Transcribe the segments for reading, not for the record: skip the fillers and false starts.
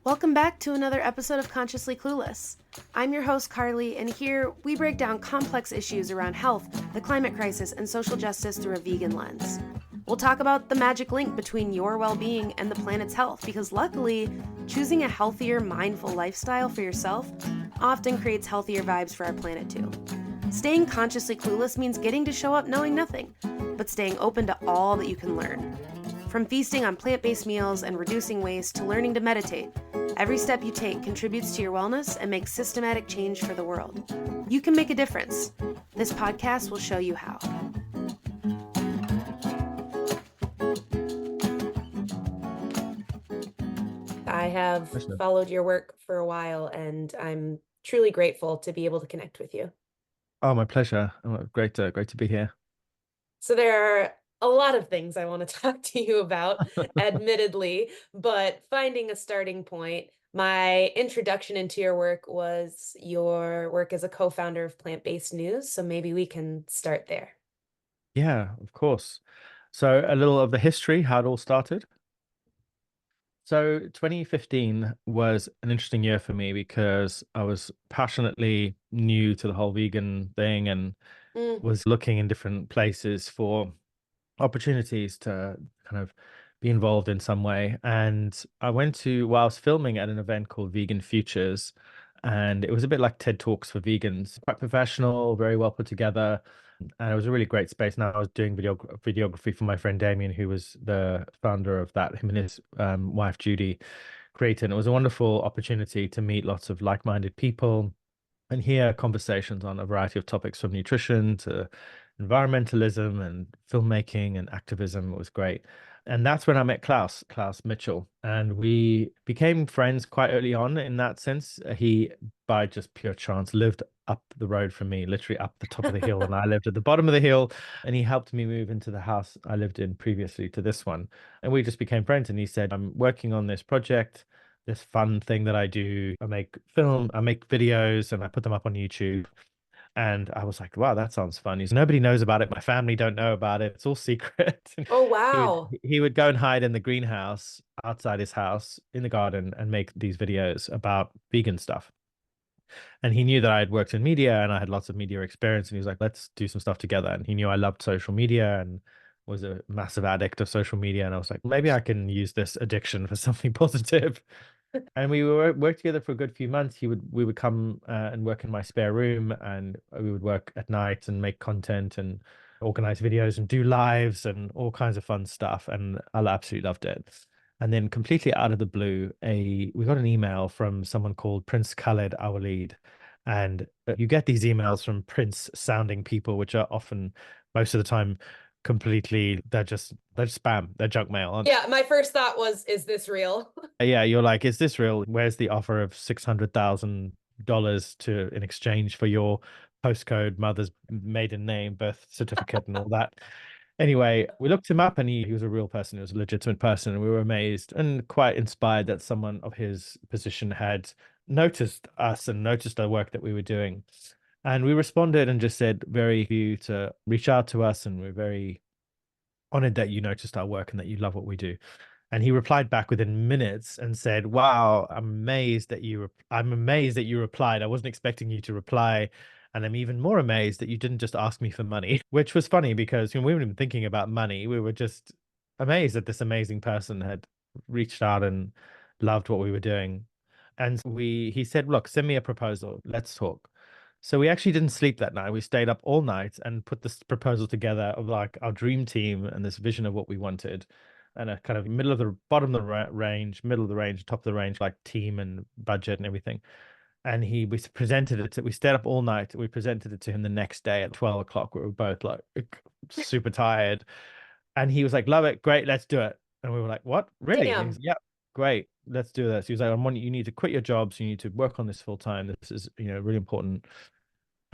Welcome back to another episode of Consciously Clueless. I'm your host, Carly, and here we break down complex issues around health, the climate crisis, and social justice through a vegan lens. We'll talk about the magic link between your well being and the planet's health because luckily, choosing a healthier, mindful lifestyle for yourself often creates healthier vibes for our planet too. Staying consciously clueless means getting to show up knowing nothing, but staying open to all that you can learn. From feasting on plant-based meals and reducing waste to learning to meditate, every step you take contributes to your wellness and makes systematic change for the world. You can make a difference. This podcast will show you how. I have followed your work for a while, and I'm truly grateful to be able to connect with you. Oh, my pleasure. Great to be here. So there are a lot of things I want to talk to you about, admittedly, but finding a starting point, my introduction into your work was your work as a co-founder of Plant-Based News, so maybe we can start there. Yeah, of course. So a little of the history, how it all started. So 2015 was an interesting year for me because I was passionately new to the whole vegan thing and was looking in different places for opportunities to kind of be involved in some way. And I was filming at an event called Vegan Futures, and it was a bit like TED Talks for vegans, quite professional, very well put together. And it was a really great space. Now I was doing videography for my friend Damien, who was the founder of that. Him and his wife Judy created. And it was a wonderful opportunity to meet lots of like-minded people and hear conversations on a variety of topics from nutrition to environmentalism and filmmaking and activism. It was great. And that's when I met Klaus Mitchell. And we became friends quite early on in that sense. He, by just pure chance, lived up the road from me, literally up the top of the hill. And I lived at the bottom of the hill. And he helped me move into the house I lived in previously to this one. And we just became friends. And he said, I'm working on this project, this fun thing that I do. I make videos, and I put them up on YouTube. And I was like, wow, that sounds fun. Nobody knows about it. My family don't know about it. It's all secret. Oh, he would wow. he would go and hide in the greenhouse outside his house in the garden and make these videos about vegan stuff. And he knew that I had worked in media and I had lots of media experience. And he was like, let's do some stuff together. And he knew I loved social media and was a massive addict of social media. And I was like, maybe I can use this addiction for something positive. And we worked together for a good few months. We would come and work in my spare room, and we would work at night and make content and organize videos and do lives and all kinds of fun stuff. And I absolutely loved it. And then completely out of the blue, we got an email from someone called Prince Khaled, our lead. And you get these emails from Prince sounding people, which are often, most of the time, they're spam, they're junk mail, aren't Yeah, my first thought was, is this real? Yeah, you're like, is this real? Where's the offer of $600,000 to in exchange for your postcode, mother's maiden name, birth certificate, and all that? Anyway, we looked him up, and he was a real person. He was a legitimate person, and we were amazed and quite inspired that someone of his position had noticed us and noticed the work that we were doing. And we responded and just said, very few to reach out to us, and we're very honored that you noticed our work and that you love what we do. And he replied back within minutes and said, wow, I'm amazed that you replied. I wasn't expecting you to reply. And I'm even more amazed that you didn't just ask me for money, which was funny because when we weren't even thinking about money, we were just amazed that this amazing person had reached out and loved what we were doing. And he said, look, send me a proposal. Let's talk. So we actually didn't sleep that night. We stayed up all night and put this proposal together of like our dream team and this vision of what we wanted, and a kind of range, middle of the range, top of the range, like team and budget and everything. And we presented it. We stayed up all night. We presented it to him the next day at 12 o'clock. We were both like super tired. And he was like, love it. Great. Let's do it. And we were like, what? Really? And Damn. he's like, yeah, great. Let's do this. He was like, you need to quit your jobs. You need to work on this full time. This is, really important.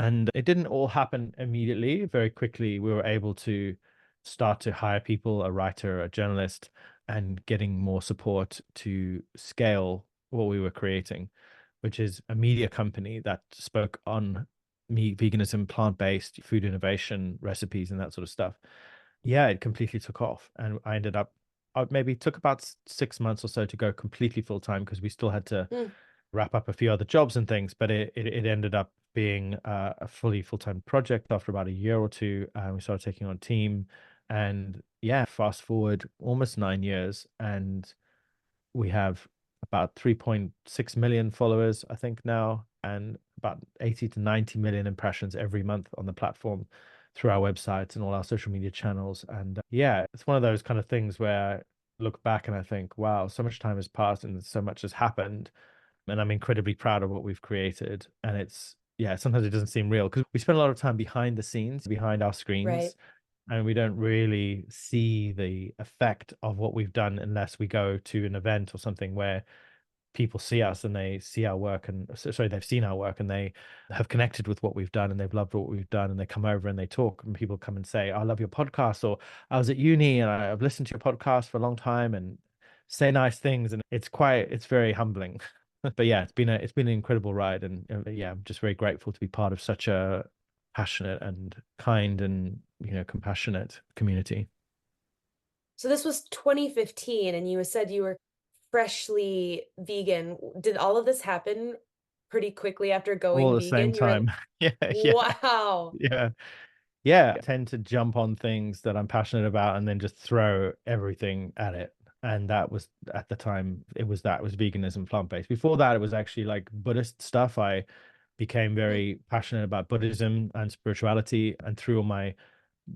And it didn't all happen immediately. Very quickly, we were able to start to hire people, a writer, a journalist, and getting more support to scale what we were creating, which is a media company that spoke on meat, veganism, plant-based food innovation, recipes, and that sort of stuff. Yeah, it completely took off. And I ended up maybe took about 6 months or so to go completely full time because we still had to Mm. wrap up a few other jobs and things, but it ended up being a fully full-time project after about a year or two. We started taking on a team, and yeah, fast forward almost 9 years, and we have about 3.6 million followers, I think now, and about 80 to 90 million impressions every month on the platform through our websites and all our social media channels. And yeah, it's one of those kind of things where I look back and I think, wow, so much time has passed and so much has happened, and I'm incredibly proud of what we've created. And it's, yeah, sometimes it doesn't seem real because we spend a lot of time behind the scenes, behind our Right. screens, and we don't really see the effect of what we've done unless we go to an event or something where people see us and they see our work, and sorry, they've seen our work and they have connected with what we've done and they've loved what we've done, and they come over and they talk, and people come and say, I love your podcast, or I was at uni and I've listened to your podcast for a long time, and say nice things. And it's very humbling. But yeah, it's been an incredible ride, and yeah, I'm just very grateful to be part of such a passionate and kind and compassionate community. So this was 2015, and you said you were freshly vegan. Did all of this happen pretty quickly after All going at the same vegan? You were, time. Yeah, yeah, wow. yeah. Yeah, I tend to jump on things that I'm passionate about and then just throw everything at it. And that was at the time, it was veganism, plant-based. Before that, it was actually like Buddhist stuff. I became Mm. very passionate about Buddhism and spirituality and threw all my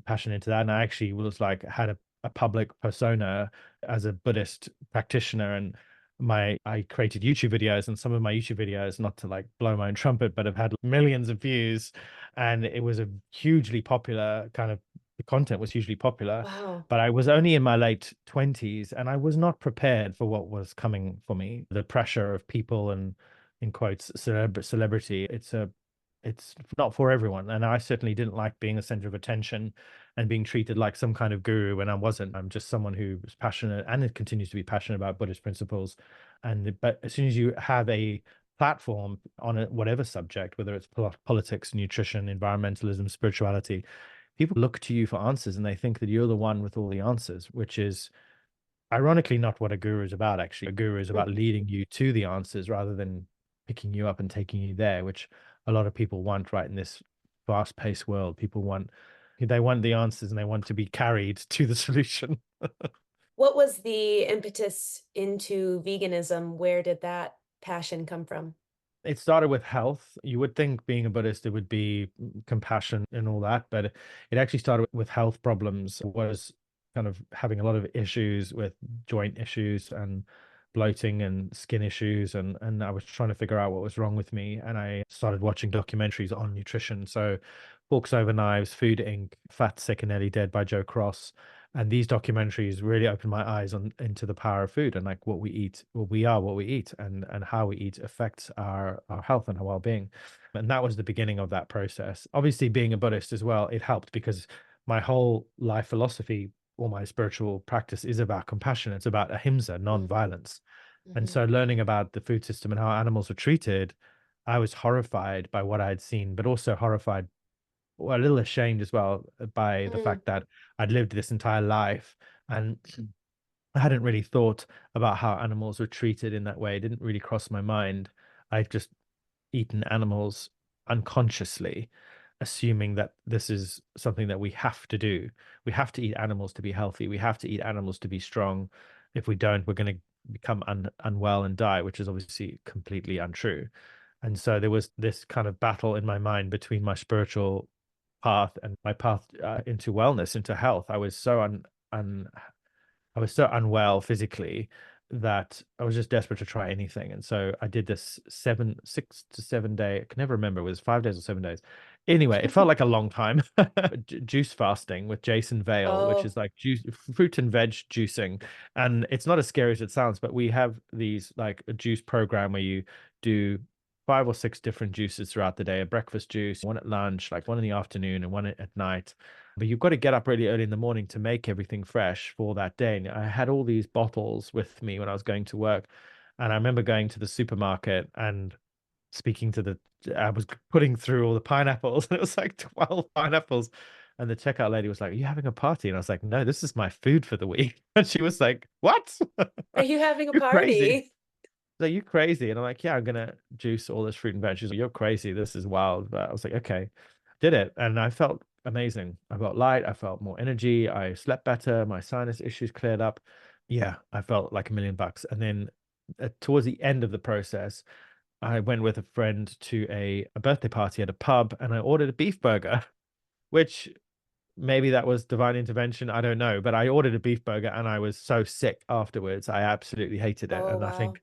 passion into that. And I actually was like had a public persona as a Buddhist practitioner, and my I created YouTube videos, and some of my YouTube videos, not to like blow my own trumpet, but have had millions of views, and it was a hugely popular kind of, the content was hugely popular. Wow. But I was only in my late 20s and I was not prepared for what was coming for me. The pressure of people and, in quotes, celebrity. It's not for everyone. And I certainly didn't like being the center of attention and being treated like some kind of guru when I wasn't. I'm just someone who was passionate and it continues to be passionate about Buddhist principles. But as soon as you have a platform on whatever subject, whether it's politics, nutrition, environmentalism, spirituality, people look to you for answers and they think that you're the one with all the answers, which is ironically not what a guru is about. Actually, a guru is Mm. about leading you to the answers rather than picking you up and taking you there, which a lot of people want right in this fast-paced world. They want the answers and they want to be carried to the solution. What was the impetus into veganism? Where did that passion come from? It started with health. You would think being a Buddhist, it would be compassion and all that, but it actually started with health problems. Was kind of having a lot of issues with joint issues and bloating and skin issues, and I was trying to figure out what was wrong with me, and I started watching documentaries on nutrition. So Forks Over Knives, Food Inc., Fat, Sick and Nearly Dead by Joe Cross. And these documentaries really opened my eyes into the power of food and like what we eat, what we are, what we eat, and how we eat affects our health and our well-being. And that was the beginning of that process. Obviously, being a Buddhist as well, it helped because my whole life philosophy or my spiritual practice is about compassion. It's about ahimsa, Mhm, non-violence. And mhm, so learning about the food system and how animals were treated, I was horrified by what I had seen, but also horrified, well, a little ashamed as well by the mm, fact that I'd lived this entire life and I hadn't really thought about how animals were treated in that way. It didn't really cross my mind. I've just eaten animals unconsciously, assuming that this is something that we have to do. We have to eat animals to be healthy. We have to eat animals to be strong. If we don't, we're going to become unwell and die, which is obviously completely untrue. And so there was this kind of battle in my mind between my spiritual path and my path into wellness, into health. Un I was so unwell physically that I was just desperate to try anything. And so I did this 6 to 7 day, I can never remember, it was 5 days or 7 days. Anyway, it felt like a long time. Juice fasting with Jason Vale, which oh, is like fruit and veg juicing. And it's not as scary as it sounds, but we have these like a juice program where you do 5 or 6 different juices throughout the day, a breakfast juice, one at lunch, like one in the afternoon and one at night. But you've got to get up really early in the morning to make everything fresh for that day. And I had all these bottles with me when I was going to work. And I remember going to the supermarket and speaking to I was putting through all the pineapples, and it was like 12 pineapples. And the checkout lady was like, "Are you having a party?" And I was like, "No, this is my food for the week." And she was like, "What? Are you having a You're crazy." party? Like, "You crazy?" And I'm like, "Yeah, I'm gonna juice all this fruit and veg." She's like, "You're crazy. This is wild." But I was like, "Okay." Did it, and I felt amazing. I felt light. I felt more energy. I slept better. My sinus issues cleared up. Yeah, I felt like $1 million. And then towards the end of the process, I went with a friend to a birthday party at a pub, and I ordered a beef burger, which maybe that was divine intervention. I don't know, but I ordered a beef burger, and I was so sick afterwards. I absolutely hated it, Oh, and I wow. think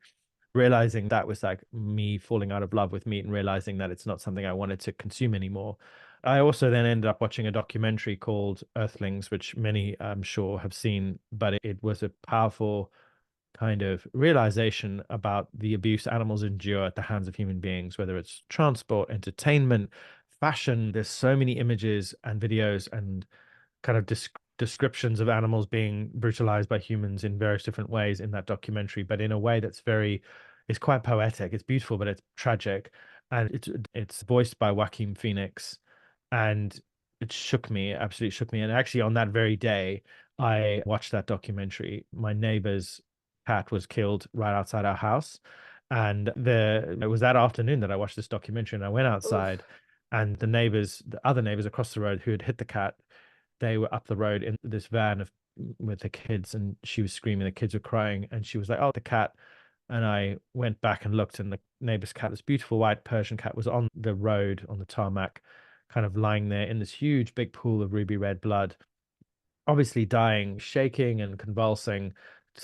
realizing that was like me falling out of love with meat and realizing that it's not something I wanted to consume anymore. I also then ended up watching a documentary called Earthlings, which many I'm sure have seen, but it was a powerful kind of realization about the abuse animals endure at the hands of human beings, whether it's transport, entertainment, fashion. There's so many images and videos and kind of descriptions of animals being brutalized by humans in various different ways in that documentary, but in a way that's very, it's quite poetic. It's beautiful, but it's tragic, and it's voiced by Joaquin Phoenix, and it shook me, absolutely shook me. And actually, on that very day, I watched that documentary. My neighbor's cat was killed right outside our house, and it was that afternoon that I watched this documentary, and I went outside, Oof. and the other neighbors across the road who had hit the cat, they were up the road in this van with the kids, and she was screaming. The kids were crying, and she was like, "Oh, the cat." And I went back and looked, and the neighbor's cat, this beautiful white Persian cat, was on the road on the tarmac, kind of lying there in this huge big pool of ruby red blood, obviously dying, shaking and convulsing,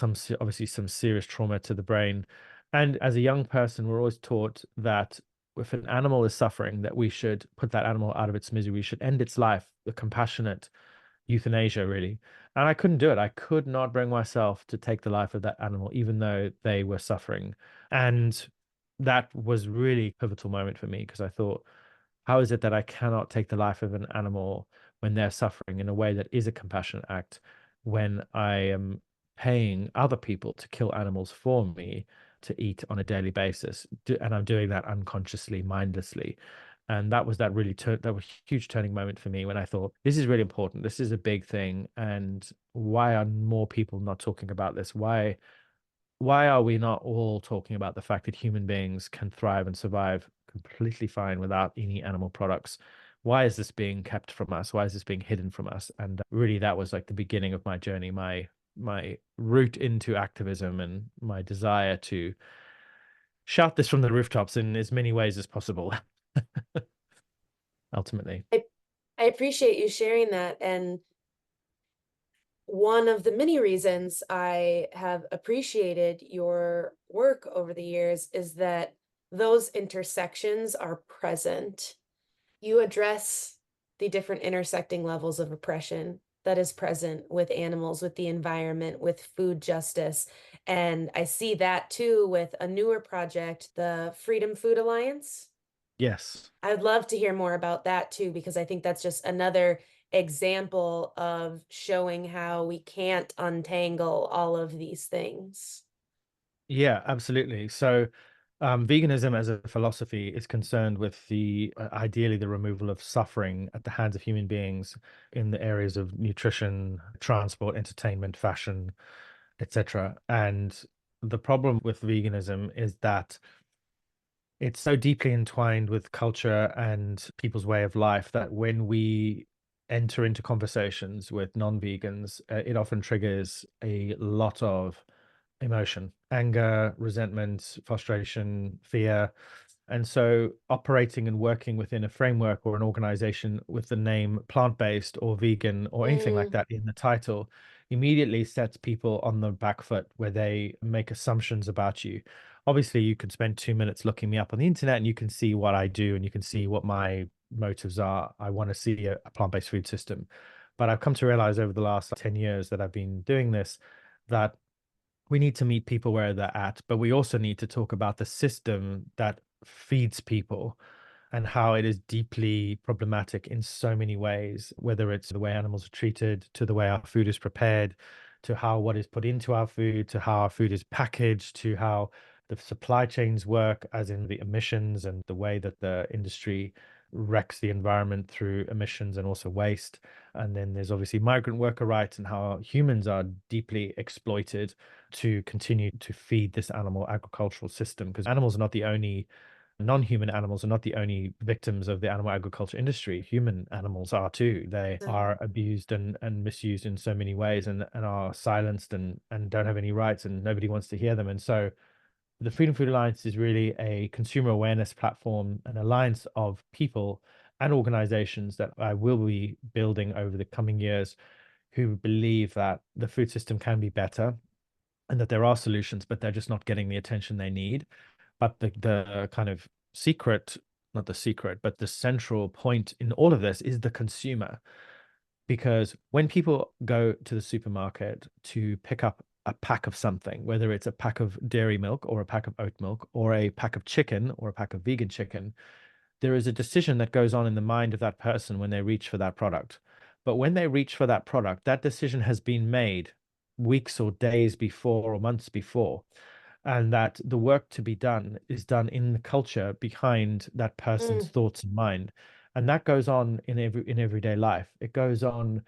obviously some serious trauma to the brain. And as a young person, we're always taught that if an animal is suffering, that we should put that animal out of its misery. We should end its life, the compassionate euthanasia, really. And I couldn't do it. I could not bring myself to take the life of that animal, even though they were suffering. And that was really a pivotal moment for me, because I thought, how is it that I cannot take the life of an animal when they're suffering in a way that is a compassionate act, when I am paying other people to kill animals for me to eat on a daily basis, and I'm doing that unconsciously, mindlessly. And that was a huge turning moment for me, when I thought, this is really important. This is a big thing, and why are more people not talking about this? Why are we not all talking about the fact that human beings can thrive and survive completely fine without any animal products? Why is this being kept from us? Why is this being hidden from us? And really, that was like the beginning of my journey, my route into activism, and my desire to shout this from the rooftops in as many ways as possible. Ultimately. I, I appreciate you sharing that. And one of the many reasons I have appreciated your work over the years is that those intersections are present. You address the different intersecting levels of oppression that is present with animals, with the environment, with food justice. And I see that too with a newer project, the Freedom Food Alliance. Yes. I'd love to hear more about that too, because I think that's just another example of showing how we can't untangle all of these things. Yeah, absolutely. So, veganism as a philosophy is concerned with ideally the removal of suffering at the hands of human beings in the areas of nutrition, transport, entertainment, fashion, etc. And the problem with veganism is that it's so deeply entwined with culture and people's way of life that when we enter into conversations with non-vegans, it often triggers a lot of emotion, anger, resentment, frustration, fear. And so, operating and working within a framework or an organization with the name plant based or vegan or anything like Mm, that in the title immediately sets people on the back foot, where they make assumptions about you. Obviously, you can spend 2 minutes looking me up on the internet, and you can see what I do, and you can see what my motives are. I want to see a plant based food system. But I've come to realize over the last 10 years that I've been doing this, that we need to meet people where they're at, but we also need to talk about the system that feeds people and how it is deeply problematic in so many ways, whether it's the way animals are treated, to the way our food is prepared, to how what is put into our food, to how our food is packaged, to how the supply chains work, as in the emissions and the way that the industry wrecks the environment through emissions and also waste. And then there's obviously migrant worker rights and how humans are deeply exploited to continue to feed this animal agricultural system, because animals are not the only non-human animals are not the only victims of the animal agriculture industry. Human animals are too. They are abused and misused in so many ways, and are silenced and don't have any rights, and nobody wants to hear them. And so the Freedom Food Alliance is really a consumer awareness platform, an alliance of people and organizations that I will be building over the coming years, who believe that the food system can be better and that there are solutions, but they're just not getting the attention they need. But the kind of secret, not the secret, but the central point in all of this is the consumer. Because when people go to the supermarket to pick up a pack of something, whether it's a pack of dairy milk or a pack of oat milk or a pack of chicken or a pack of vegan chicken, there is a decision that goes on in the mind of that person when they reach for that product. But when they reach for that product, that decision has been made weeks or days before or months before, and that the work to be done is done in the culture behind that person's thoughts and mind. And that goes on in everyday life. It goes on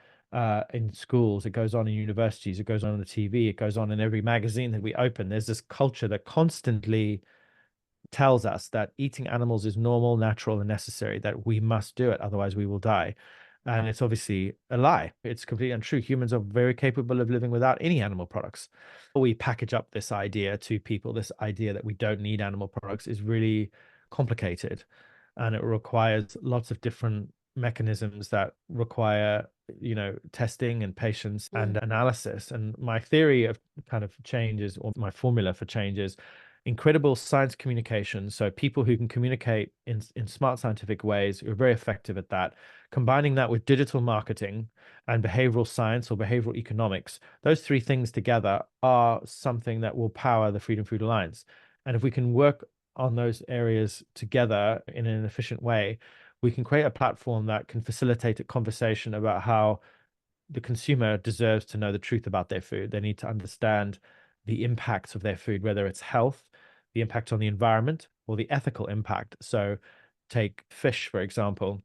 in schools, it goes on in universities, it goes on the TV, it goes on in every magazine that we open. There's this culture that constantly tells us that eating animals is normal, natural, and necessary, that we must do it, otherwise we will die. And it's obviously a lie. It's completely untrue. Humans are very capable of living without any animal products. We package up this idea to people, this idea that we don't need animal products, is really complicated. And it requires lots of different mechanisms that require, testing and patience and analysis. And my theory of kind of change is, or my formula for change is, incredible science communication. So people who can communicate in smart scientific ways, who are very effective at that, combining that with digital marketing and behavioral science or behavioral economics, those three things together are something that will power the Freedom Food Alliance. And if we can work on those areas together in an efficient way, we can create a platform that can facilitate a conversation about how the consumer deserves to know the truth about their food. They need to understand the impacts of their food, whether it's health, the impact on the environment, or the ethical impact. So, take fish, for example.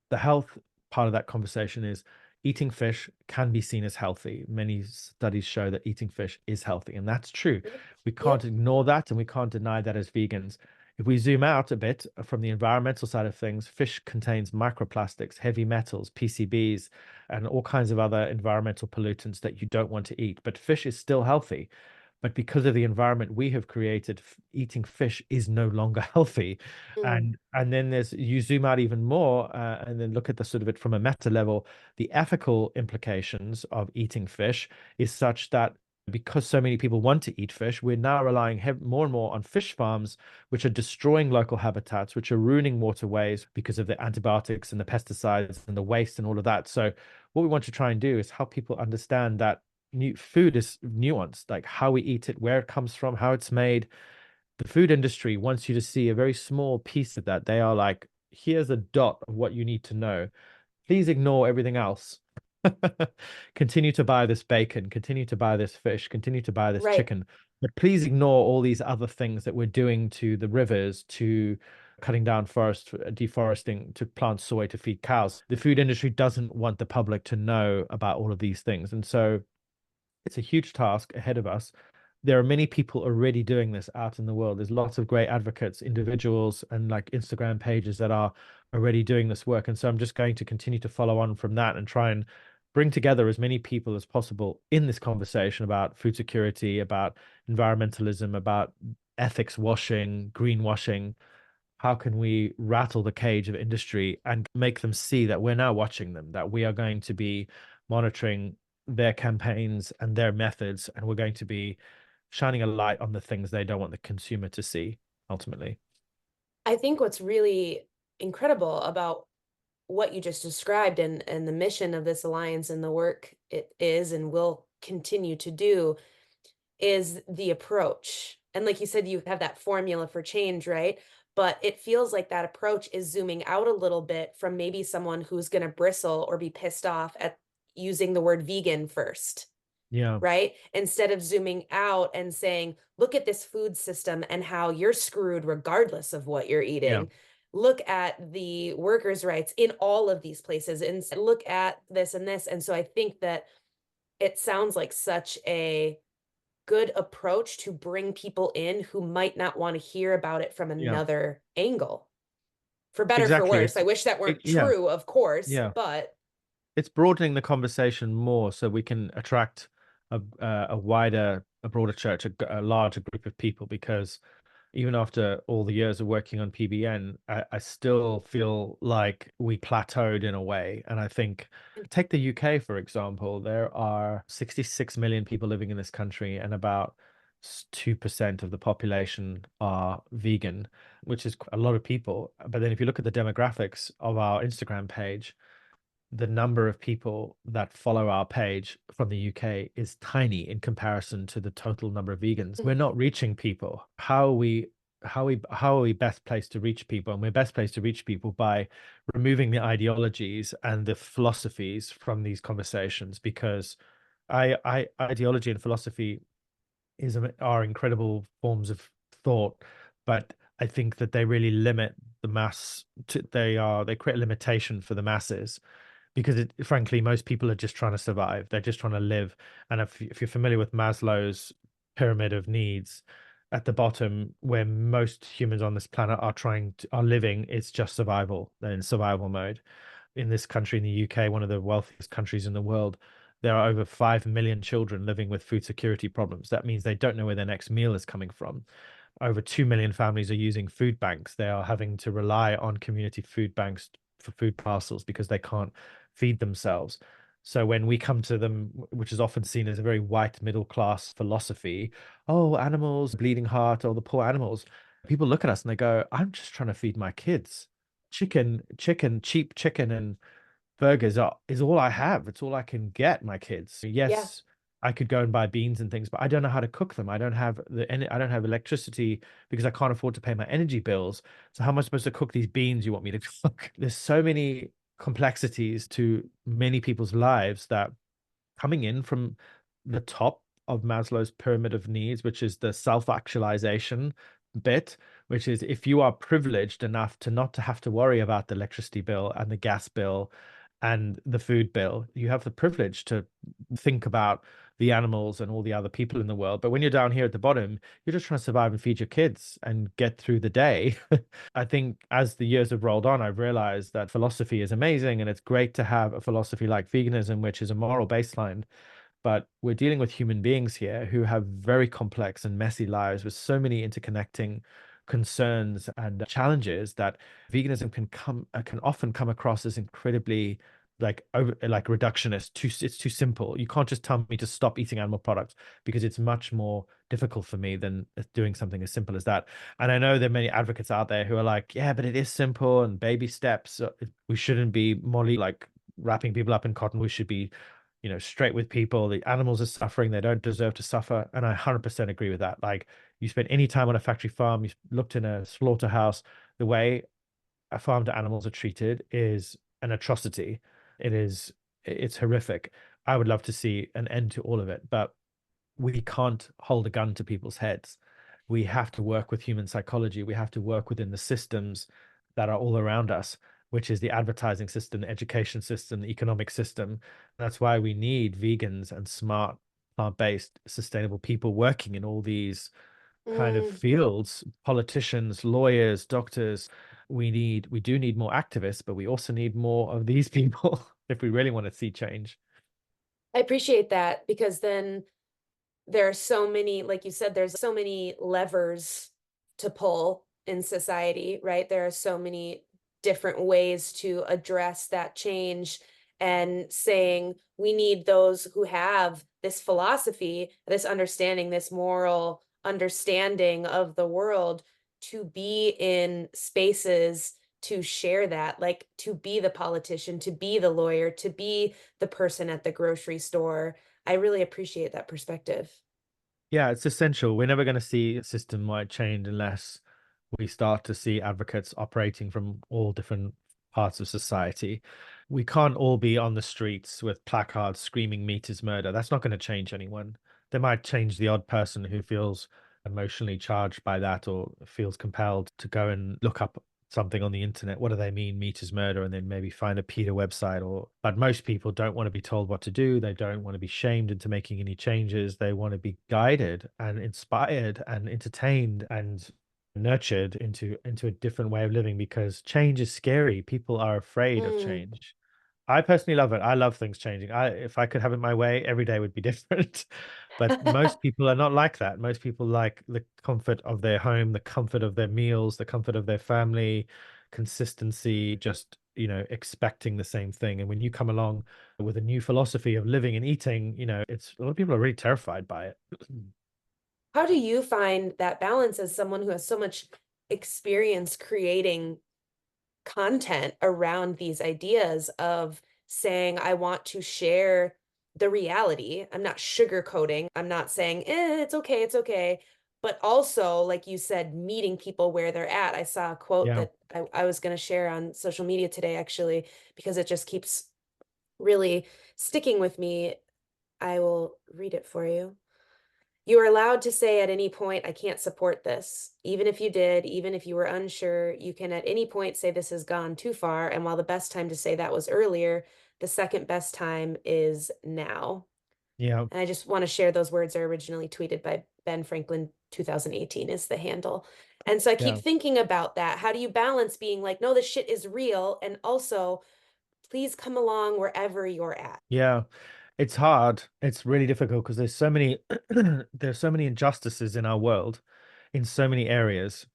The health part of that conversation is eating fish can be seen as healthy. Many studies show that eating fish is healthy, and that's true. We can't ignore that, and we can't deny that as vegans. If we zoom out a bit from the environmental side of things, fish contains microplastics, heavy metals, PCBs, and all kinds of other environmental pollutants that you don't want to eat. But fish is still healthy. But because of the environment we have created, eating fish is no longer healthy. And then there's, you zoom out even more, and then look at the sort of it from a meta level. The ethical implications of eating fish is such that because so many people want to eat fish, we're now relying more and more on fish farms, which are destroying local habitats, which are ruining waterways because of the antibiotics and the pesticides and the waste and all of that. So what we want to try and do is help people understand that new food is nuanced, like how we eat it, where it comes from, how it's made. The food industry wants you to see a very small piece of that. They are like, here's a dot of what you need to know. Please ignore everything else. Continue to buy this bacon, continue to buy this fish, continue to buy this chicken, but please ignore all these other things that we're doing to the rivers, to cutting down forest, deforesting, to plant soy to feed cows. The food industry doesn't want the public to know about all of these things. And so it's a huge task ahead of us. There are many people already doing this out in the world. There's lots of great advocates, individuals, and like Instagram pages that are already doing this work. And so I'm just going to continue to follow on from that and try and bring together as many people as possible in this conversation about food security, about environmentalism, about ethics washing, greenwashing. How can we rattle the cage of industry and make them see that we're now watching them, that we are going to be monitoring their campaigns and their methods, and we're going to be shining a light on the things they don't want the consumer to see ultimately. I think what's really incredible about what you just described and the mission of this alliance and the work it is and will continue to do is the approach. And like you said, you have that formula for change, right? But it feels like that approach is zooming out a little bit from maybe someone who's going to bristle or be pissed off at using the word vegan first, Yeah. right? Instead of zooming out and saying, look at this food system and how you're screwed regardless of what you're Yeah. eating. look at the workers' rights in all of these places and look at this and this. And so I think that it sounds like such a good approach to bring people in who might not want to hear about it from Yeah, another angle. For better, for exactly. worse. I wish that weren't Yeah, true, of course, yeah. but It's broadening the conversation more so we can attract a wider, a broader church, a larger group of people. Because even after all the years of working on PBN, I still feel like we plateaued in a way. And I think, take the UK, for example, there are 66 million people living in this country, and about 2% of the population are vegan, which is a lot of people. But then if you look at the demographics of our Instagram page, the number of people that follow our page from the UK is tiny in comparison to the total number of vegans. We're not reaching people. How are we best placed to reach people? And we're best placed to reach people by removing the ideologies and the philosophies from these conversations, because ideology and philosophy are incredible forms of thought, but I think that they really limit the mass they create a limitation for the masses, because frankly, most people are just trying to survive. They're just trying to live. And if you're familiar with Maslow's pyramid of needs, at the bottom, where most humans on this planet are living, it's just survival. They're in survival mode. In this country, in the UK, one of the wealthiest countries in the world, there are over 5 million children living with food security problems. That means they don't know where their next meal is coming from. Over 2 million families are using food banks. They are having to rely on community food banks for food parcels because they can't feed themselves. So when we come to them, which is often seen as a very white middle class philosophy, oh, animals, bleeding heart, or the poor animals, people look at us and they go, I'm just trying to feed my kids. Cheap chicken and burgers is all I have. It's all I can get my kids. yeah. Yes, I could go and buy beans and things, but I don't know how to cook them. I don't have electricity because I can't afford to pay my energy bills. So how am I supposed to cook these beans you want me to cook? There's so many complexities to many people's lives that, coming in from the top of Maslow's pyramid of needs, which is the self-actualization bit, which is if you are privileged enough to not to have to worry about the electricity bill and the gas bill and the food bill, you have the privilege to think about the animals and all the other people in the world. But when you're down here at the bottom, you're just trying to survive and feed your kids and get through the day. I think as the years have rolled on, I've realized that philosophy is amazing, and it's great to have a philosophy like veganism, which is a moral baseline. But we're dealing with human beings here who have very complex and messy lives with so many interconnecting concerns and challenges that veganism can often come across as incredibly like reductionist. It's too simple. You can't just tell me to stop eating animal products, because it's much more difficult for me than doing something as simple as that. And I know there are many advocates out there who are like, yeah, but it is simple and baby steps. We shouldn't be molly like wrapping people up in cotton. We should be, straight with people. The animals are suffering. They don't deserve to suffer. And I 100% agree with that. Like, you spend any time on a factory farm, you looked in a slaughterhouse, the way farmed animals are treated is an atrocity. It's horrific. I would love to see an end to all of it, but we can't hold a gun to people's heads. We have to work with human psychology. We have to work within the systems that are all around us, which is the advertising system, the education system, the economic system. That's why we need vegans and smart, plant-based, sustainable people working in all these kind of Mm, fields, politicians, lawyers, doctors. We do need more activists, but we also need more of these people if we really want to see change. I appreciate that because then there are so many, like you said, there's so many levers to pull in society, right? There are so many different ways to address that change, and saying we need those who have this philosophy, this understanding, this moral understanding of the world to be in spaces to share that, like to be the politician, to be the lawyer, to be the person at the grocery store. I really appreciate that perspective. Yeah, it's essential. We're never going to see system-wide change unless we start to see advocates operating from all different parts of society. We can't all be on the streets with placards screaming meat is murder. That's not going to change anyone. They might change the odd person who feels emotionally charged by that or feels compelled to go and look up something on the internet, what do they mean, meat is murder? And then maybe find a PETA website. But most people don't want to be told what to do. They don't want to be shamed into making any changes. They want to be guided and inspired and entertained and nurtured into a different way of living, because change is scary. People are afraid of Mm. change. I personally love it. I love things changing. If I could have it my way, every day would be different. But most people are not like that. Most people like the comfort of their home, the comfort of their meals, the comfort of their family, consistency, just, expecting the same thing. And when you come along with a new philosophy of living and eating, it's a lot of people are really terrified by it. How do you find that balance as someone who has so much experience creating content around these ideas of saying, I want to share the reality. I'm not sugarcoating. I'm not saying, it's okay, it's okay. But also, like you said, meeting people where they're at. I saw a quote Yeah. that I was going to share on social media today, actually, because it just keeps really sticking with me. I will read it for you. You are allowed to say at any point, I can't support this. Even if you did, even if you were unsure, you can at any point say this has gone too far. And while the best time to say that was earlier, the second best time is now. Yeah. And I just want to share those words are originally tweeted by Ben Franklin, 2018 is the handle. And so I keep Yeah. thinking about that. How do you balance being like, no, this shit is real, and also please come along wherever you're at? Yeah. It's hard. It's really difficult because there's so many injustices in our world in so many areas,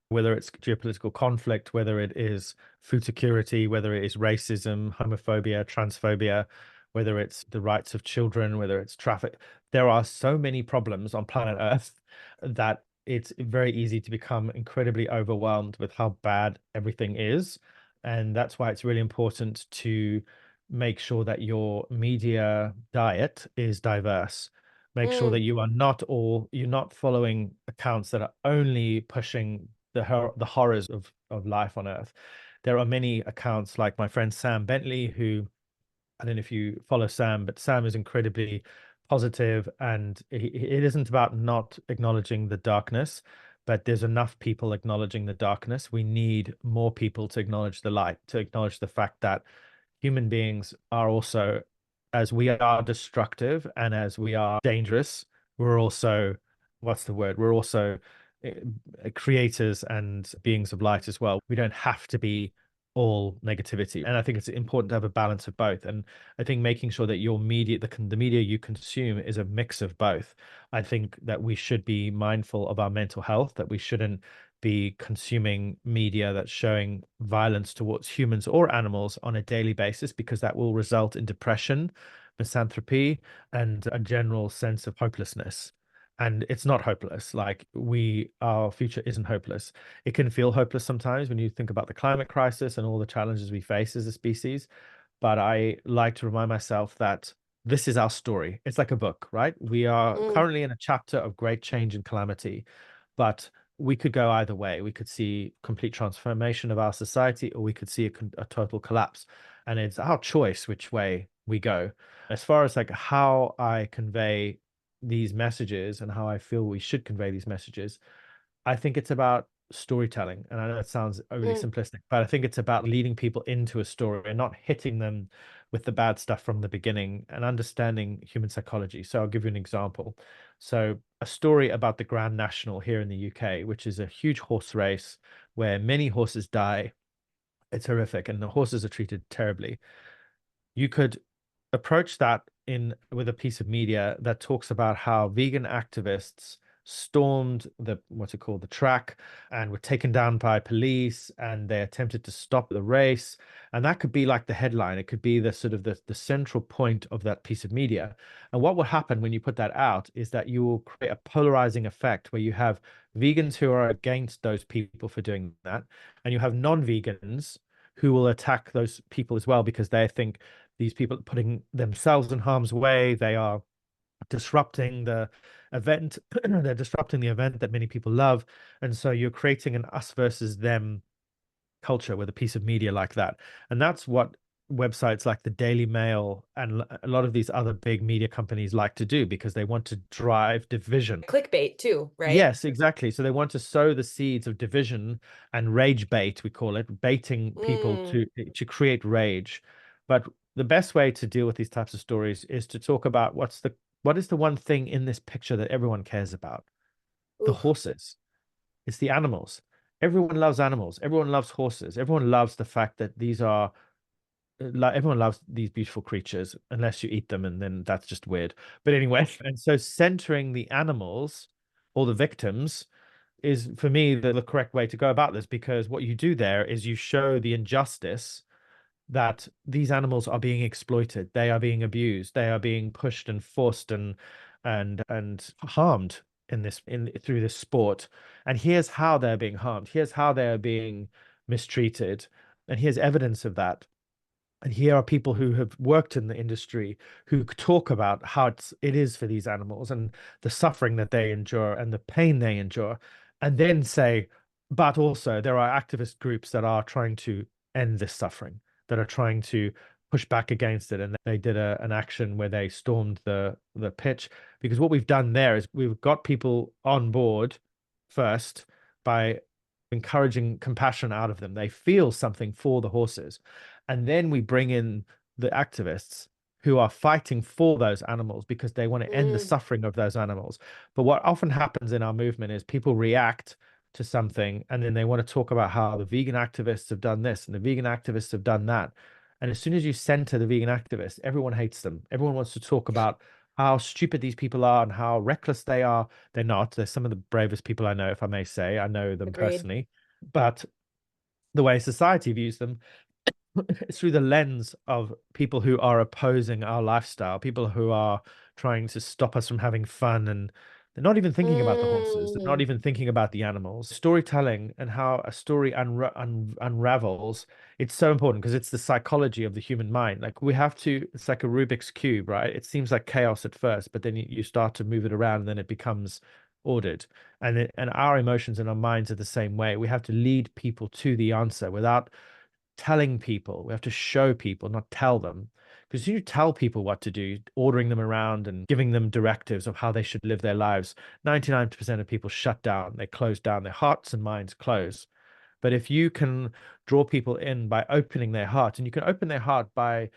whether it's geopolitical conflict, whether it is food security, whether it is racism, homophobia, transphobia, whether it's the rights of children, whether it's traffic. There are so many problems on planet Earth that it's very easy to become incredibly overwhelmed with how bad everything is. And that's why it's really important to make sure that your media diet is diverse. Make sure that Mm, you're not following accounts that are only pushing the horrors of life on Earth. There are many accounts like my friend Sam Bentley, who, I don't know if you follow Sam, but Sam is incredibly positive, and it isn't about not acknowledging the darkness, but there's enough people acknowledging the darkness. We need more people to acknowledge the light, to acknowledge the fact that human beings are also, as we are destructive and as we are dangerous, we're also, what's the word? We're also creators and beings of light as well. We don't have to be all negativity. And I think it's important to have a balance of both. And I think making sure that your media, the media you consume, is a mix of both. I think that we should be mindful of our mental health, that we shouldn't be consuming media that's showing violence towards humans or animals on a daily basis, because that will result in depression, misanthropy, and a general sense of hopelessness. And it's not hopeless. Like, our future isn't hopeless. It can feel hopeless sometimes when you think about the climate crisis and all the challenges we face as a species. But I like to remind myself that this is our story. It's like a book, right? We are mm. currently in a chapter of great change and calamity, but we could go either way. We could see complete transformation of our society, or we could see a total collapse. And it's our choice which way we go. As far as like how I convey these messages and how I feel we should convey these messages, I think it's about storytelling. And I know that sounds overly Mm. simplistic, but I think it's about leading people into a story and not hitting them with the bad stuff from the beginning, and understanding human psychology. So I'll give you an example. So, a story about the Grand National here in the UK, which is a huge horse race where many horses die. It's horrific, and the horses are treated terribly. You could approach that in with a piece of media that talks about how vegan activists stormed the, what's it called, the track, and were taken down by police, and they attempted to stop the race. And that could be like the headline. It could be the sort of the central point of that piece of media. And what will happen when you put that out is that you will create a polarizing effect where you have vegans who are against those people for doing that, and you have non-vegans who will attack those people as well, because they think these people are putting themselves in harm's way. They are disrupting the event. They're disrupting the event that many people love. And so you're creating an us versus them culture with a piece of media like that. And that's what websites like the Daily Mail and a lot of these other big media companies like to do because they want to drive division. Clickbait too, right? Yes, exactly. So they want to sow the seeds of division and rage bait, we call it, baiting people Mm, to create rage. But the best way to deal with these types of stories is to talk about what is the one thing in this picture that everyone cares about? The oof. horses. It's the animals. Everyone loves animals. Everyone loves horses. Everyone loves the fact that these are like everyone loves these beautiful creatures unless you eat them, and then that's just weird. But anyway, and so centering the animals or the victims is for me the correct way to go about this, because what you do there is you show the injustice that these animals are being exploited, they are being abused, they are being pushed and forced and harmed in this in through this sport. And here's how they're being harmed, here's how they're being mistreated, and here's evidence of that. And here are people who have worked in the industry who talk about how it is for these animals and the suffering that they endure and the pain they endure, and then say, but also there are activist groups that are trying to end this suffering, that are trying to push back against it. And they did an action where they stormed the pitch, because what we've done there is we've got people on board first by encouraging compassion out of them. They feel something for the horses. And then we bring in the activists who are fighting for those animals because they want to end the Mm, suffering of those animals. But what often happens in our movement is people react to something and then they want to talk about how the vegan activists have done this and the vegan activists have done that. And as soon as you center the vegan activists, everyone hates them. Everyone wants to talk about how stupid these people are and how reckless they are. They're not. They're some of the bravest people I know, if I may say. I know them agreed. personally. But the way society views them, it's through the lens of people who are opposing our lifestyle, people who are trying to stop us from having fun, and they're not even thinking about the horses. They're not Mm, even thinking about the animals. Storytelling and how a story unravels, it's so important because it's the psychology of the human mind. Like we have to, it's like a Rubik's cube, right? It seems like chaos at first, but then you start to move it around and then it becomes ordered. And our emotions and our minds are the same way. We have to lead people to the answer without telling people. We have to show people, not tell them. Because you tell people what to do, ordering them around and giving them directives of how they should live their lives, 99% of people shut down. They close down. Their hearts and minds close. But if you can draw people in by opening their heart, and you can open their heart by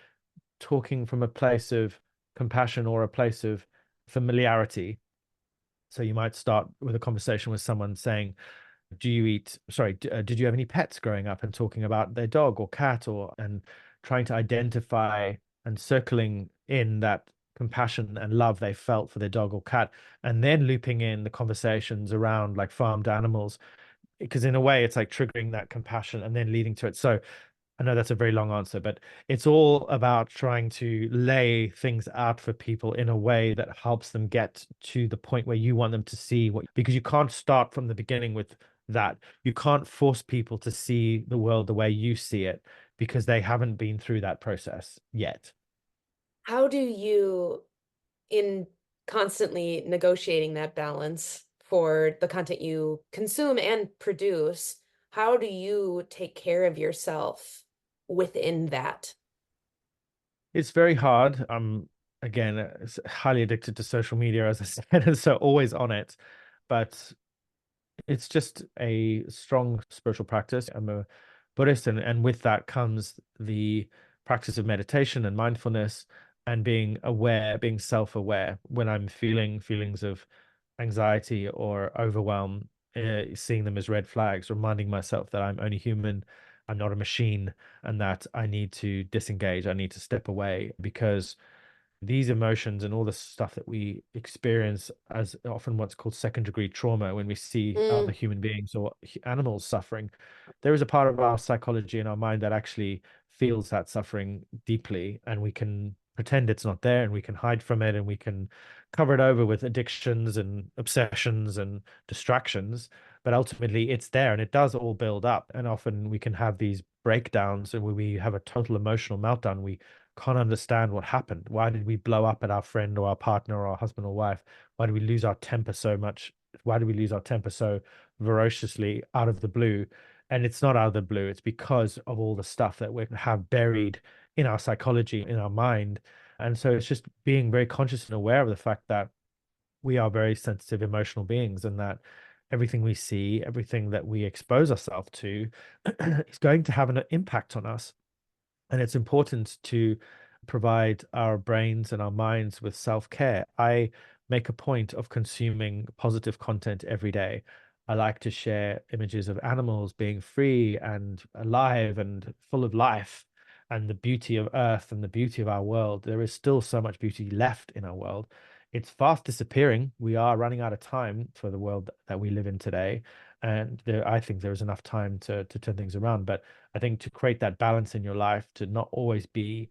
talking from a place of compassion or a place of familiarity. So you might start with a conversation with someone saying, do you eat sorry did you have any pets growing up, and talking about their dog or cat, or and trying to identify and circling in that compassion and love they felt for their dog or cat, and then looping in the conversations around like farmed animals, because in a way it's like triggering that compassion and then leading to it. So I know that's a very long answer, but it's all about trying to lay things out for people in a way that helps them get to the point where you want them to see what, because you can't start from the beginning with that. You can't force people to see the world the way you see it because they haven't been through that process yet. how do you, in constantly negotiating that balance for the content you consume and produce, how do you take care of yourself within that? It's very hard. I'm again highly addicted to social media, as I said, and so always on it. But it's just a strong spiritual practice. I'm a Buddhist, and with that comes the practice of meditation and mindfulness and being aware, being self-aware when I'm feeling feelings of anxiety or overwhelm, seeing them as red flags, reminding myself that I'm only human, I'm not a machine, and that I need to disengage, I need to step away, because these emotions and all the stuff that we experience as often what's called second degree trauma, when we see other Mm, human beings or animals suffering, there is a part of our psychology and our mind that actually feels that suffering deeply, and we can pretend it's not there and we can hide from it and we can cover it over with addictions and obsessions and distractions. But ultimately it's there and it does all build up, and often we can have these breakdowns and we have a total emotional meltdown. We can't understand what happened. Why did we blow up at our friend or our partner or our husband or wife? Why did we lose our temper so much? Why did we lose our temper so ferociously out of the blue? And it's not out of the blue. It's because of all the stuff that we have buried in our psychology, in our mind. And so it's just being very conscious and aware of the fact that we are very sensitive, emotional beings, and that everything we see, everything that we expose ourselves to is going to have an impact on us. And it's important to provide our brains and our minds with self-care. I make a point of consuming positive content every day. I like to share images of animals being free and alive and full of life, and the beauty of Earth and the beauty of our world. There is still so much beauty left in our world. It's fast disappearing. We are running out of time for the world that we live in today. And I think there is enough time to turn things around. But I think to create that balance in your life, to not always be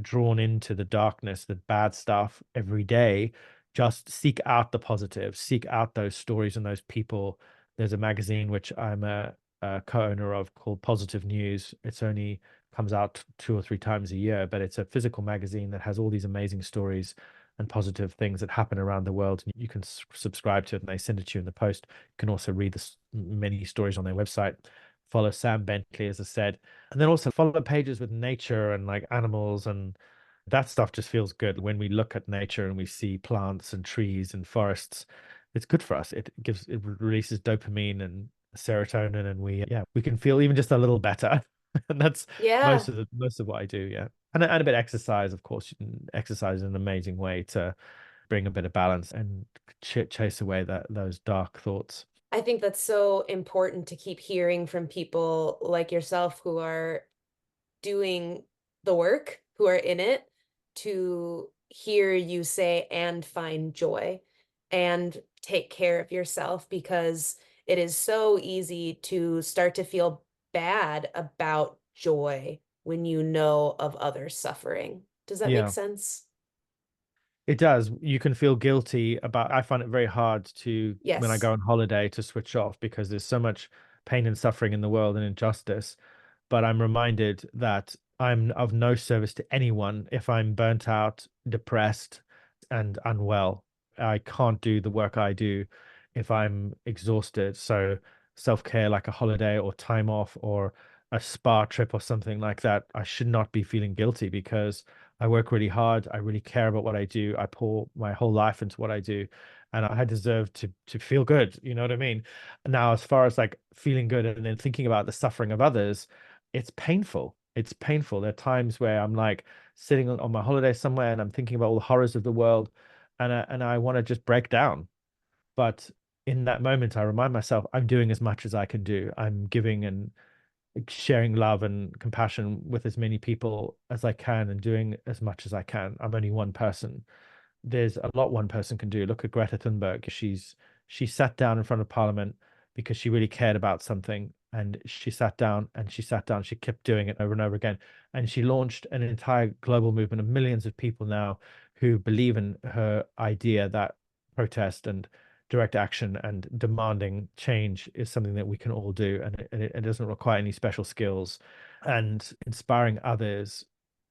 drawn into the darkness, the bad stuff every day, just seek out the positive, seek out those stories and those people. There's a magazine which I'm a co-owner of called Positive News. It's only comes out 2 or 3 times a year, but it's a physical magazine that has all these amazing stories and positive things that happen around the world. And you can subscribe to it, and they send it to you in the post. You can also read many stories on their website. Follow Sam Bentley, as I said, and then also follow pages with nature and like animals, and that stuff just feels good. When we look at nature and we see plants and trees and forests, it's good for us. It releases dopamine and serotonin, and we can feel even just a little better. And that's Yeah. most of what I do. Yeah. And a bit of exercise, of course. You can exercise is an amazing way to bring a bit of balance and chase away those dark thoughts. I think that's so important to keep hearing from people like yourself who are doing the work, who are in it, to hear you say and find joy and take care of yourself, because it is so easy to start to feel bad about joy when you know of others suffering. Does that make Yeah. sense? It does. You can feel guilty about. I find it very hard to, when I Yes. go on holiday, to switch off because there's so much pain and suffering in the world and injustice. But I'm reminded that I'm of no service to anyone if I'm burnt out, depressed, and unwell. I can't do the work I do if I'm exhausted. So self-care, like a holiday or time off or a spa trip or something like that, I should not be feeling guilty because I work really hard. I really care about what I do. I pour my whole life into what I do, and I deserve to feel good. You know what I mean? Now, as far as like feeling good and then thinking about the suffering of others, it's painful. It's painful. There are times where I'm like sitting on my holiday somewhere and I'm thinking about all the horrors of the world, and I want to just break down. But in that moment, I remind myself I'm doing as much as I can do. I'm giving and sharing love and compassion with as many people as I can and doing as much as I can. I'm only one person. There's a lot one person can do. Look at Greta Thunberg. She sat down in front of Parliament because she really cared about something, and she sat down and she sat down. She kept doing it over and over again, and she launched an entire global movement of millions of people now who believe in her idea that protest and direct action and demanding change is something that we can all do, and it doesn't require any special skills. And inspiring others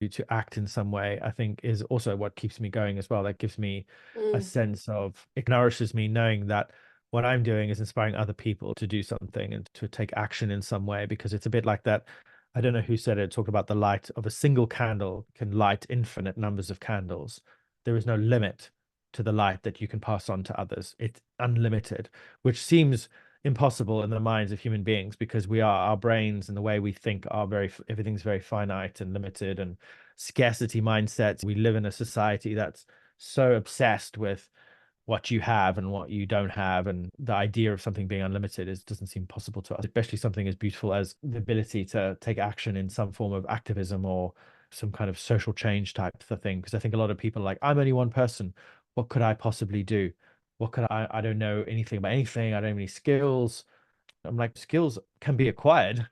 to act in some way, I think, is also what keeps me going as well. That gives me a Mm, sense of, it nourishes me knowing that what I'm doing is inspiring other people to do something and to take action in some way, because it's a bit like that. I don't know who said it, talked about the light of a single candle can light infinite numbers of candles. There is no limit to the light that you can pass on to others. It's unlimited, which seems impossible in the minds of human beings because our brains and the way we think are everything's very finite and limited and scarcity mindsets. We live in a society that's so obsessed with what you have and what you don't have, and the idea of something being unlimited doesn't seem possible to us, especially something as beautiful as the ability to take action in some form of activism or some kind of social change type of thing. Because I think a lot of people are like, I'm only one person, what could I possibly do? What could I don't know anything about anything, I don't have any skills. I'm like, skills can be acquired.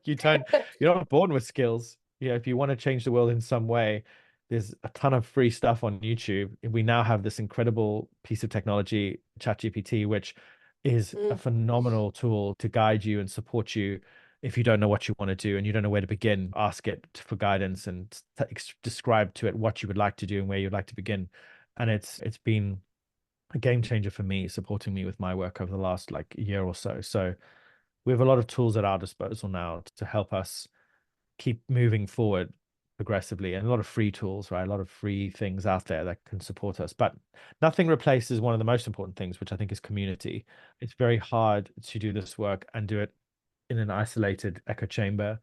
You don't, you're not born with skills. If you want to change the world in some way, there's a ton of free stuff on YouTube. We now have this incredible piece of technology, ChatGPT, which is a mm. phenomenal tool to guide you and support you if you don't know what you want to do and you don't know where to begin. Ask it for guidance and describe to it what you would like to do and where you'd like to begin. And it's been a game changer for me, supporting me with my work over the last like year or so. So we have a lot of tools at our disposal now to help us keep moving forward. progressively, and a lot of free tools, right? A lot of free things out there that can support us. But nothing replaces one of the most important things, which I think is community. It's very hard to do this work and do it in an isolated echo chamber.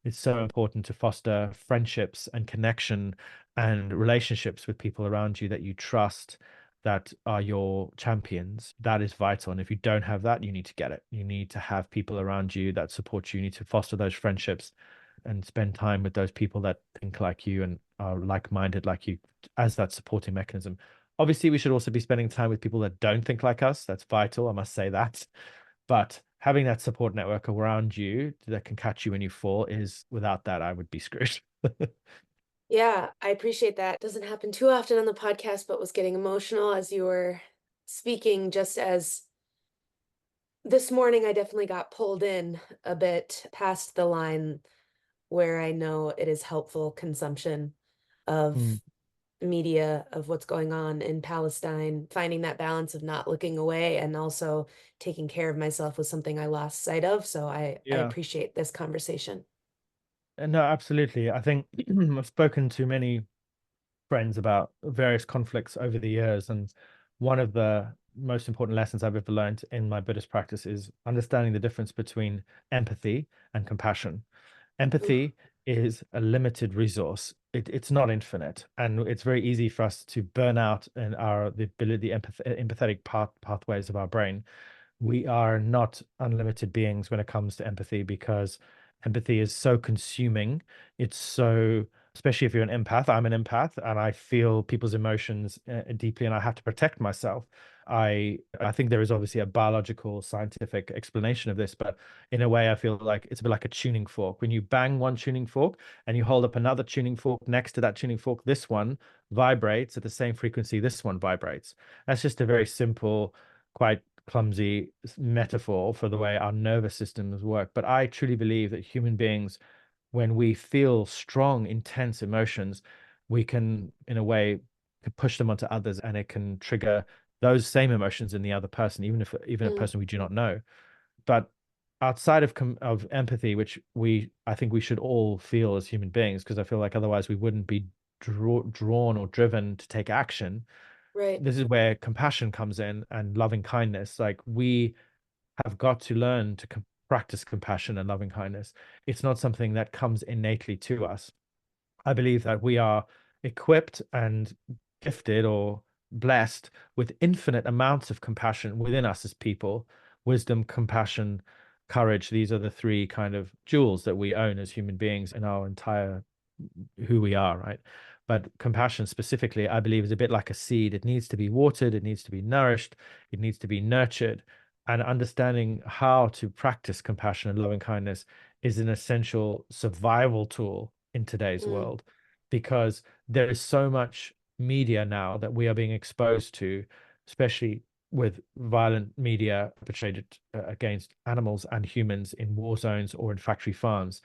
It's so important to foster friendships and connection and relationships with people around you that you trust, that are your champions. That is vital. And if you don't have that, you need to get it. You need to have people around you that support you. You need to foster those friendships and spend time with those people that think like you and are like-minded like you as that supporting mechanism. Obviously, we should also be spending time with people that don't think like us. That's vital. I must say that. But having that support network around you that can catch you when you fall is, without that, I would be screwed. Yeah, I appreciate that. Doesn't happen too often on the podcast, but was getting emotional as you were speaking, just as this morning I definitely got pulled in a bit past the line where I know it is helpful consumption of media, of what's going on in Palestine, finding that balance of not looking away and also taking care of myself was something I lost sight of. So I Yeah. appreciate this conversation. No, absolutely. I think I've spoken to many friends about various conflicts over the years, and one of the most important lessons I've ever learned in my Buddhist practice is understanding the difference between empathy and compassion. Ooh, Empathy is a limited resource. It's not infinite, and it's very easy for us to burn out in the ability, empathetic pathways of our brain. We are not unlimited beings when it comes to empathy, because empathy is so consuming. It's so, especially if you're an empath. I'm an empath and I feel people's emotions deeply, and I have to protect myself. I think there is obviously a biological scientific explanation of this, but in a way I feel like it's a bit like a tuning fork. When you bang one tuning fork and you hold up another tuning fork next to that tuning fork, this one vibrates at the same frequency this one vibrates. That's just a very simple, quite clumsy metaphor for the way our nervous systems work. But I truly believe that human beings, when we feel strong, intense emotions, we can, in a way, push them onto others, and it can trigger those same emotions in the other person, even a mm, person we do not know. But outside of empathy, which I think we should all feel as human beings, because I feel like otherwise we wouldn't be drawn or driven to take action. right. This is where compassion comes in, and loving kindness. Like, we have got to learn to practice compassion and loving kindness. It's not something that comes innately to us. I believe that we are equipped and gifted or blessed with infinite amounts of compassion within us as people. Wisdom, compassion, courage. These are the three kind of jewels that we own as human beings in our entire who we are, right? But compassion specifically, I believe, is a bit like a seed. It needs to be watered, it needs to be nourished, it needs to be nurtured. And understanding how to practice compassion and loving kindness is an essential survival tool in today's Mm, world, because there is so much media now that we are being exposed to, especially with violent media perpetrated against animals and humans in war zones or in factory farms.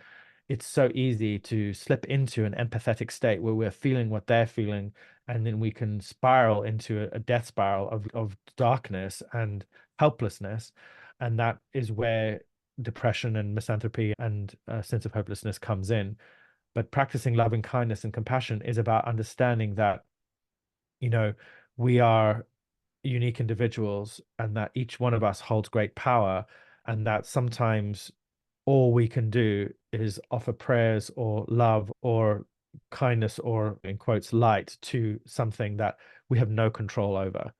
It's so easy to slip into an empathetic state where we're feeling what they're feeling, and then we can spiral into a death spiral of darkness and helplessness. And that is where depression and misanthropy and a sense of hopelessness comes in. But practicing loving kindness and compassion is about understanding that, you know, we are unique individuals, and that each one of us holds great power, and that sometimes all we can do is offer prayers or love or kindness or, in quotes, light to something that we have no control over.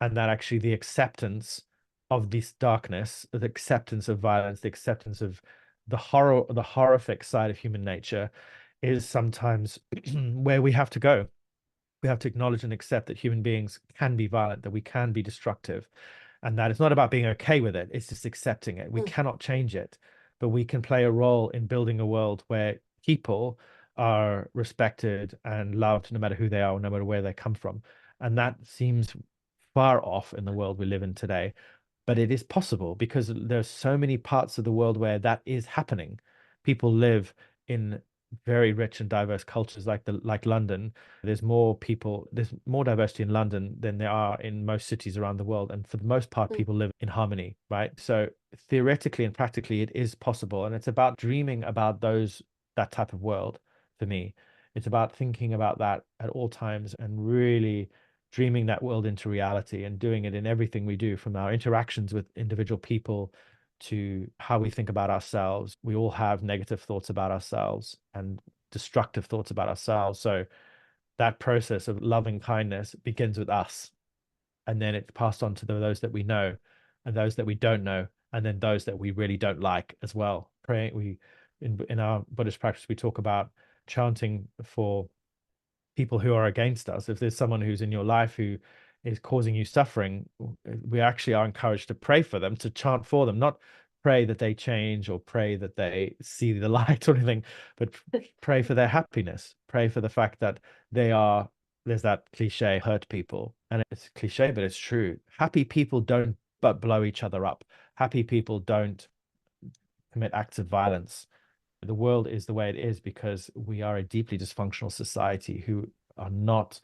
And that actually the acceptance of this darkness, the acceptance of violence, the acceptance of the horrific side of human nature is sometimes where we have to go. We have to acknowledge and accept that human beings can be violent, that we can be destructive, and that it's not about being okay with it. It's just accepting it. We mm, cannot change it, but we can play a role in building a world where people are respected and loved, no matter who they are, or no matter where they come from. And that seems far off in the world we live in today, but it is possible because there's so many parts of the world where that is happening. People live in very rich and diverse cultures like London. There's more diversity in London than there are in most cities around the world, and for the most part mm. people live in harmony, right? So theoretically and practically it is possible, and it's about dreaming about that type of world for me. It's about thinking about that at all times and really dreaming that world into reality and doing it in everything we do, from our interactions with individual people to how we think about ourselves. We all have negative thoughts about ourselves and destructive thoughts about ourselves. So that process of loving kindness begins with us, and then it's passed on to those that we know and those that we don't know, and then those that we really don't like as well. Praying, we in our Buddhist practice, we talk about chanting for people who are against us. If there's someone who's in your life who is causing you suffering, we actually are encouraged to pray for them, to chant for them, not pray that they change or pray that they see the light or anything, but pray for their happiness, pray for the fact that they are, there's that cliche, hurt people. And it's cliche, but it's true. Happy people don't but blow each other up. Happy people don't commit acts of violence. The world is the way it is because we are a deeply dysfunctional society who are not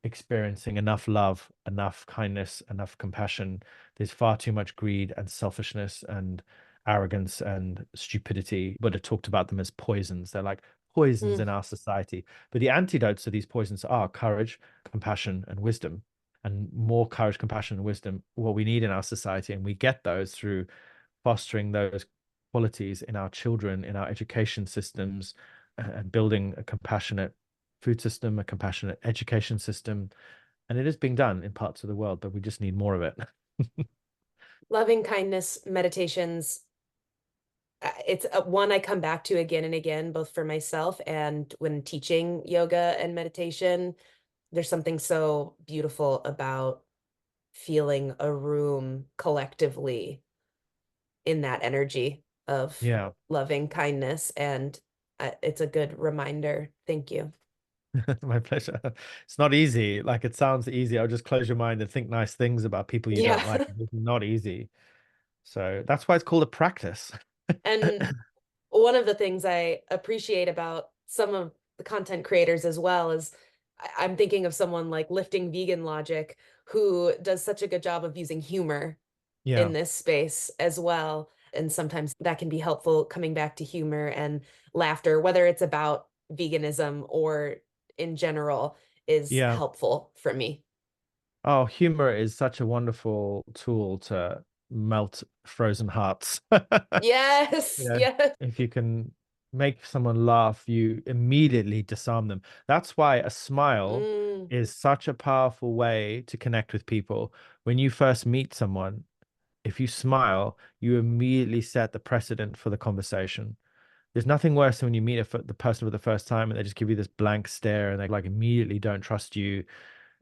experiencing enough love, enough kindness, enough compassion. There's far too much greed and selfishness and arrogance and stupidity. Buddha talked about them as poisons. They're like poisons in our society. But the antidotes to these poisons are courage, compassion, and wisdom. And more courage, compassion, and wisdom, what we need in our society. And we get those through fostering those qualities in our children, in our education systems, and building a compassionate food system, a compassionate education system. And it is being done in parts of the world, but we just need more of it. Loving kindness meditations, it's one I come back to again and again, both for myself and when teaching yoga and meditation. There's something so beautiful about feeling a room collectively in that energy of Yeah. loving kindness. And it's a good reminder. Thank you. My pleasure. It's not easy. Like, it sounds easy. I'll just close your mind and think nice things about people you don't like. Yeah. It's not easy. So that's why it's called a practice. And one of the things I appreciate about some of the content creators as well is I'm thinking of someone like Lifting Vegan Logic, who does such a good job of using humor Yeah. in this space as well. And sometimes that can be helpful, coming back to humor and laughter, whether it's about veganism or in general, is Yeah. helpful for me. Oh, humor is such a wonderful tool to melt frozen hearts. You Yes, know, yes. if you can make someone laugh, you immediately disarm them. That's why a smile Mm, is such a powerful way to connect with people. When you first meet someone, if you smile, you immediately set the precedent for the conversation. There's nothing worse than when you meet the person for the first time and they just give you this blank stare and they like immediately don't trust you.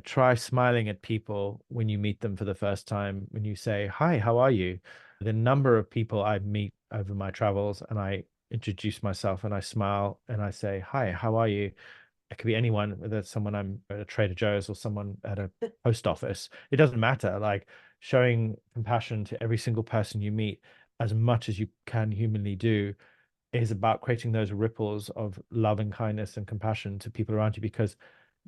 Try smiling at people when you meet them for the first time. When you say, "Hi, how are you?" The number of people I meet over my travels and I introduce myself and I smile and I say, "Hi, how are you?" It could be anyone, whether it's someone I'm at a Trader Joe's or someone at a post office. It doesn't matter. Like, showing compassion to every single person you meet as much as you can humanly do is about creating those ripples of love and kindness and compassion to people around you, because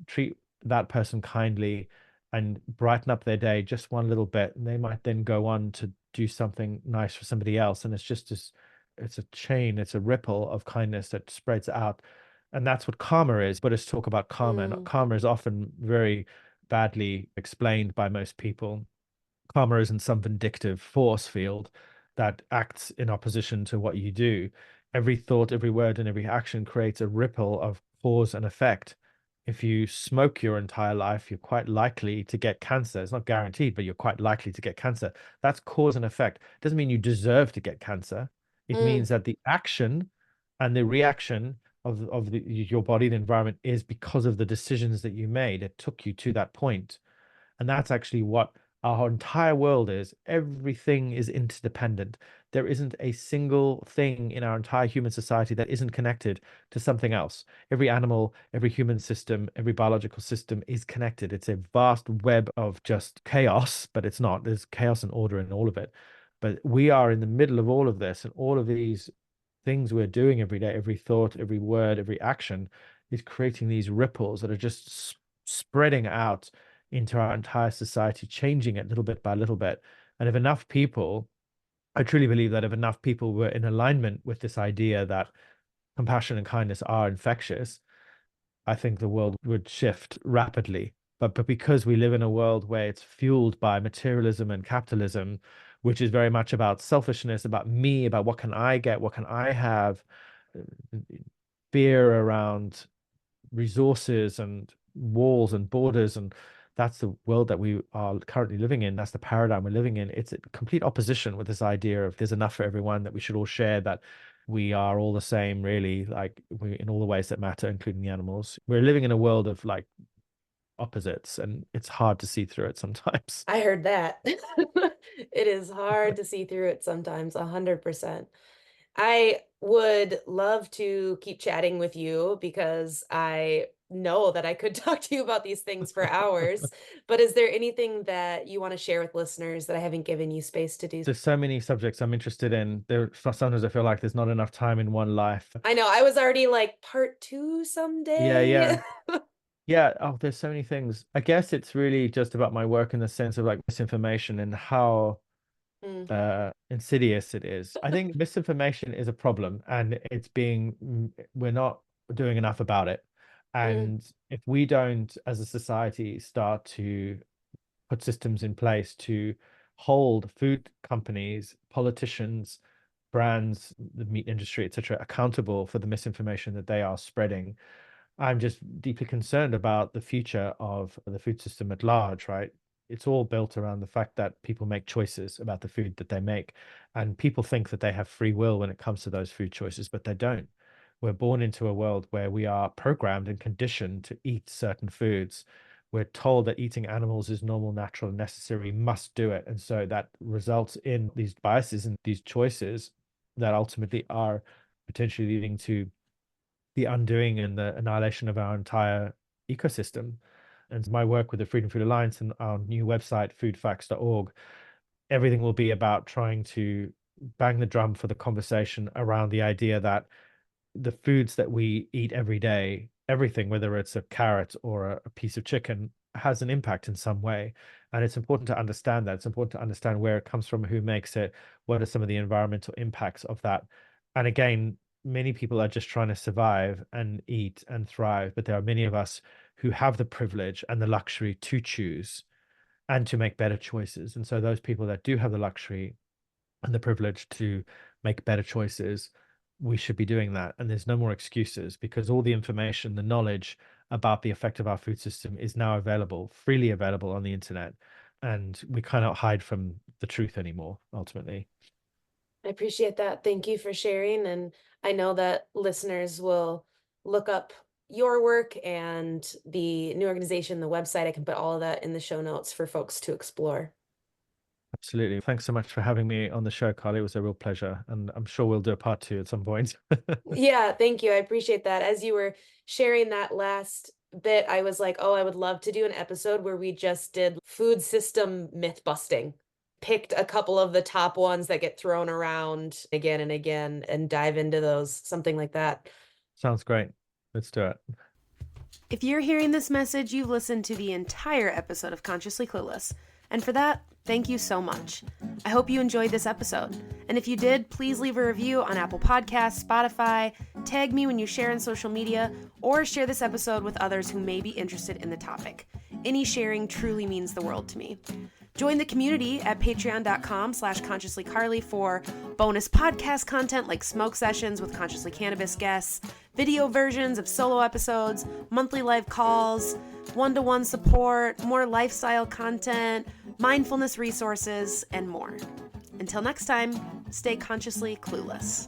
treat that person kindly and brighten up their day just one little bit, and they might then go on to do something nice for somebody else. And it's just this, it's a chain, it's a ripple of kindness that spreads out. And that's what karma is. Buddhists talk about karma, and mm, karma is often very badly explained by most people. Karma isn't some vindictive force field that acts in opposition to what you do. Every thought, every word, and every action creates a ripple of cause and effect. If you smoke your entire life, you're quite likely to get cancer. It's not guaranteed, but you're quite likely to get cancer. That's cause and effect. It doesn't mean you deserve to get cancer. It mm, means that the action and the reaction of your body, the environment, is because of the decisions that you made. It took you to that point. And that's actually what our entire world is. Everything is interdependent. There isn't a single thing in our entire human society that isn't connected to something else. Every animal, every human system, every biological system is connected. It's a vast web of just chaos, but it's not. There's chaos and order in all of it. But we are in the middle of all of this, and all of these things we're doing every day, every thought, every word, every action is creating these ripples that are just spreading out into our entire society, changing it little bit by little bit. And if enough people, I truly believe that if enough people were in alignment with this idea that compassion and kindness are infectious, I think the world would shift rapidly. But because we live in a world where it's fueled by materialism and capitalism, which is very much about selfishness, about me, about what can I get, what can I have, fear around resources and walls and borders, and that's the world that we are currently living in. That's the paradigm we're living in. It's a complete opposition with this idea of there's enough for everyone, that we should all share, that we are all the same, really, like we in all the ways that matter, including the animals. We're living in a world of like opposites, and it's hard to see through it sometimes. I heard that. It is hard to see through it sometimes, 100%. I would love to keep chatting with you because I know that I could talk to you about these things for hours. But is there anything that you want to share with listeners that I haven't given you space to do? There's so many subjects I'm interested in. Sometimes I feel like there's not enough time in one life. I know, I was already like part 2 someday. Yeah. Yeah, oh, there's so many things. I guess it's really just about my work in the sense of like misinformation and how insidious it is. I think misinformation is a problem, and we're not doing enough about it. And if we don't, as a society, start to put systems in place to hold food companies, politicians, brands, the meat industry, etc., accountable for the misinformation that they are spreading, I'm just deeply concerned about the future of the food system at large, right? It's all built around the fact that people make choices about the food that they make. And people think that they have free will when it comes to those food choices, but they don't. We're born into a world where we are programmed and conditioned to eat certain foods. We're told that eating animals is normal, natural, and necessary, must do it. And so that results in these biases and these choices that ultimately are potentially leading to the undoing and the annihilation of our entire ecosystem. And my work with the Freedom Food Alliance and our new website, foodfacts.org, everything will be about trying to bang the drum for the conversation around the idea that the foods that we eat every day, everything, whether it's a carrot or a piece of chicken, has an impact in some way. And it's important to understand that. It's important to understand where it comes from, who makes it, what are some of the environmental impacts of that. And again, many people are just trying to survive and eat and thrive, but there are many of us who have the privilege and the luxury to choose and to make better choices. And so those people that do have the luxury and the privilege to make better choices, we should be doing that. And there's no more excuses, because all the information, the knowledge about the effect of our food system is now available, freely available on the internet. And we cannot hide from the truth anymore, ultimately. I appreciate that. Thank you for sharing. And I know that listeners will look up your work and the new organization, the website. I can put all of that in the show notes for folks to explore. Absolutely. Thanks so much for having me on the show, Carly. It was a real pleasure. And I'm sure we'll do a part 2 at some point. Yeah, thank you. I appreciate that. As you were sharing that last bit, I was like, oh, I would love to do an episode where we just did food system myth busting. Picked a couple of the top ones that get thrown around again and again and dive into those, something like that. Sounds great. Let's do it. If you're hearing this message, you've listened to the entire episode of Consciously Clueless. And for that, thank you so much. I hope you enjoyed this episode. And if you did, please leave a review on Apple Podcasts, Spotify, tag me when you share on social media, or share this episode with others who may be interested in the topic. Any sharing truly means the world to me. Join the community at patreon.com/consciouslycarly for bonus podcast content like smoke sessions with Consciously Cannabis guests, video versions of solo episodes, monthly live calls, one-to-one support, more lifestyle content, mindfulness resources, and more. Until next time, stay consciously clueless.